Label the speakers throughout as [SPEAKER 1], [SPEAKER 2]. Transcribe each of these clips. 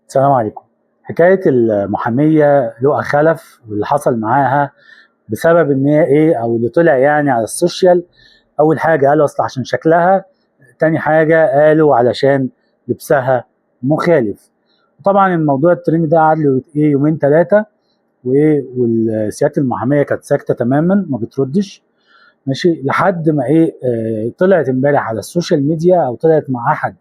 [SPEAKER 1] السلام عليكم. حكاية المحامية لؤى خلف واللي حصل معاها بسبب ان هي ايه او اللي طلع يعني على السوشيال. اول حاجة قالوا اصل عشان شكلها، تاني حاجة قالوا علشان لبسها مخالف. طبعا الموضوع الترند ده قعد له ايه يومين ثلاثة، والسيادة المحامية كانت ساكتة تماما ما بتردش. ماشي لحد ما ايه طلعت امبارح على السوشيال ميديا او طلعت مع احد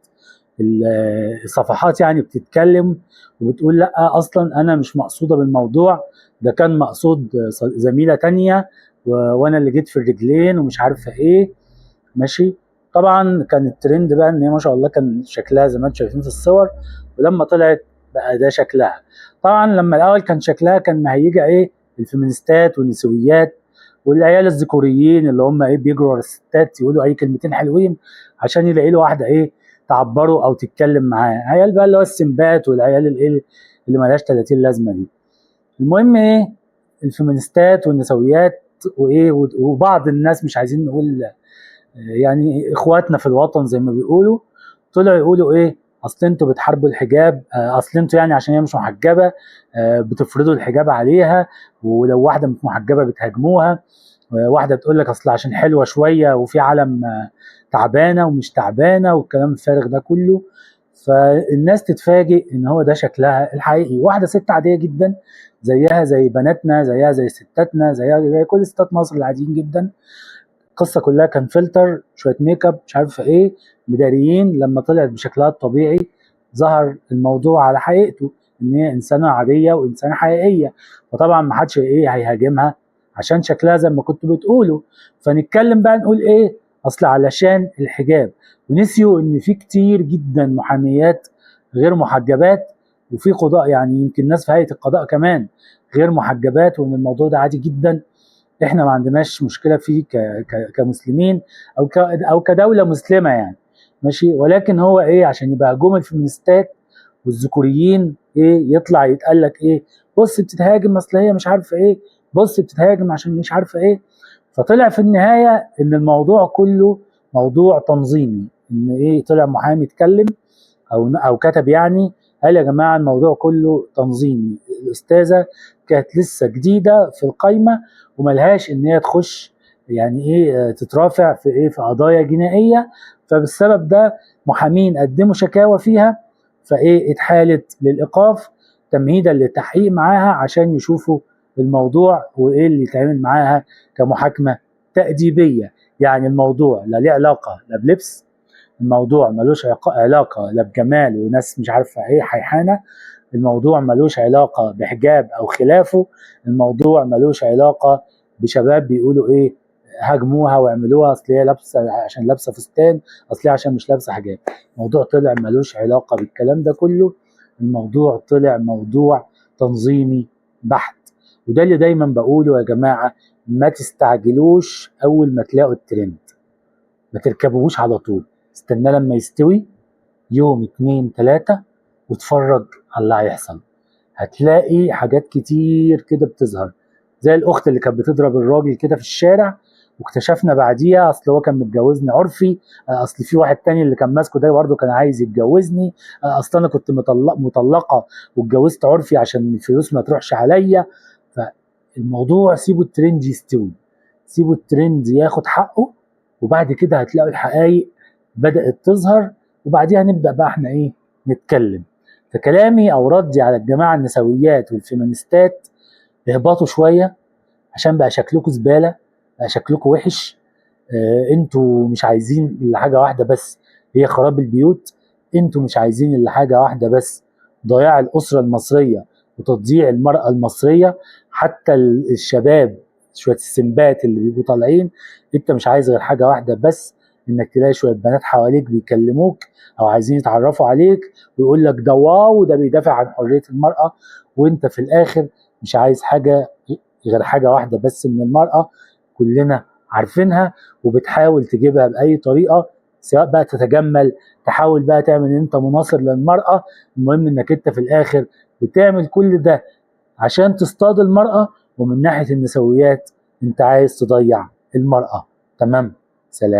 [SPEAKER 1] الصفحات يعني بتتكلم وبتقول لا اصلا انا مش مقصوده بالموضوع، ده كان مقصود زميله تانية وانا اللي جيت في الرجلين ومش عارفه ايه. ماشي. طبعا كان الترند بقى ان هي ما شاء الله كان شكلها زي ما انتم شايفين في الصور، ولما طلعت بقى ده شكلها. طبعا لما الاول كان شكلها كان مهيجه ايه الفيمينيستات والنسويات والعيال الذكوريين اللي هم ايه بيجروا ورا الستات يقولوا اي كلمتين حلوين عشان يلاقي له واحده ايه تعبره او تتكلم معاه. عيال بقى اللي هو السمبات والعيال اللي ملهاش 30 لازمه دي. المهم ايه الفيمينيستات والنسويات وايه وبعض الناس مش عايزين نقول يعني اخواتنا في الوطن زي ما بيقولوا، طلعوا يقولوا ايه اصل انتوا بتحاربوا الحجاب، اصل انتوا يعني عشان هي مش محجبه بتفرضوا الحجاب عليها، ولو واحده مش محجبه بتهاجموها، واحده بتقول لك اصل عشان حلوه شويه وفي علم تعبانه ومش تعبانه والكلام الفارغ ده كله. فالناس تتفاجئ ان هو ده شكلها الحقيقي، واحده ست عاديه جدا زيها زي بناتنا زيها زي ستاتنا زيها زي كل ستات مصر العاديين جدا. القصه كلها كان فلتر شويه ميك اب مش عارفه ايه مداريين، لما طلعت بشكلها الطبيعي ظهر الموضوع على حقيقته ان هي انسانه عاديه وانسانه حقيقيه. فطبعا ما حدش ايه هيهاجمها عشان شكلها زي ما كنتوا بتقولوا. فنتكلم بقى نقول ايه اصل علشان الحجاب، ونسيوا ان في كتير جدا محاميات غير محجبات، وفي قضاء يعني يمكن ناس في هيئه القضاء كمان غير محجبات، وان الموضوع ده عادي جدا. احنا ما عندناش مشكله فيه كمسلمين او كدوله مسلمه يعني. ماشي. ولكن هو ايه عشان يبقى هجوم الفيمينيستات والذكوريين ايه يطلع يتقال لك ايه بص بتتهاجم اصل هي مش عارفه ايه، بص بتتهاجم عشان مش عارفه ايه. فطلع في النهايه ان الموضوع كله موضوع تنظيمي، ان ايه طلع محامي اتكلم او كتب يعني قال يا جماعه الموضوع كله تنظيمي. الاستاذه كانت لسه جديده في القايمه وملهاش ان هي تخش يعني ايه تترافع في ايه في قضايا جنائيه، فبالسبب ده محامين قدموا شكاوى فيها، فايه اتحالت للايقاف تمهيدا للتحقيق معاها عشان يشوفوا الموضوع وايه اللي يتعمل معاها كمحاكمه تأديبيه. يعني الموضوع لا ليه علاقه لا بلبس، الموضوع ملوش علاقه لا بجمال وناس مش عارفه ايه حيحانه، الموضوع ملوش علاقه بحجاب او خلافه، الموضوع ملوش علاقه بشباب بيقولوا ايه هاجموها واعملوها اصل هي لابسه عشان لابسه فستان، اصل هي عشان مش لابسه حجاب. الموضوع طلع ملوش علاقه بالكلام ده كله، الموضوع طلع موضوع تنظيمي بحت. وده اللي دايما بقوله يا جماعه، ما تستعجلوش اول ما تلاقوا الترند، ما تركبوش على طول، استنى لما يستوي يوم اتنين تلاتة واتفرج على اللي هيحصل. هتلاقي حاجات كتير كده بتظهر، زي الاخت اللي كانت بتضرب الراجل كده في الشارع واكتشفنا بعديها اصل هو كان متجوزني عرفي، اصل في واحد تاني اللي كان ماسكه ده برضه كان عايز يتجوزني، اصل انا كنت مطلقه واتجوزت عرفي عشان الفلوس ما تروحش عليا. فالموضوع سيبوا الترند يستوي، سيبوا الترند ياخد حقه، وبعد كده هتلاقوا الحقائق بدأت تظهر، وبعديها نبدأ بقى احنا ايه نتكلم. فكلامي او ردي على الجماعه النسويات والفيمينيستات، اهبطوا شويه عشان بقى شكلكم زباله، بقى شكلكم وحش. انتوا مش عايزين الا حاجه واحده بس هي خراب البيوت، انتوا مش عايزين الا حاجه واحده بس ضياع الاسره المصريه وتضييع المراه المصريه. حتى الشباب شويه السنبات اللي بيبقوا طالعين، انت مش عايز غير حاجه واحده بس، انك تلاقي شويه بنات حواليك بيكلموك او عايزين يتعرفوا عليك ويقول لك ده واو ده بيدافع عن حريه المراه، وانت في الاخر مش عايز حاجه غير حاجه واحده بس من المراه كلنا عارفينها، وبتحاول تجيبها باي طريقه، سواء بقى تتجمل تحاول بقى تعمل ان انت مناصر للمراه. المهم انك انت في الاخر بتعمل كل ده عشان تصطاد المراه، ومن ناحيه النسويات انت عايز تضيع المراه. تمام. سلام.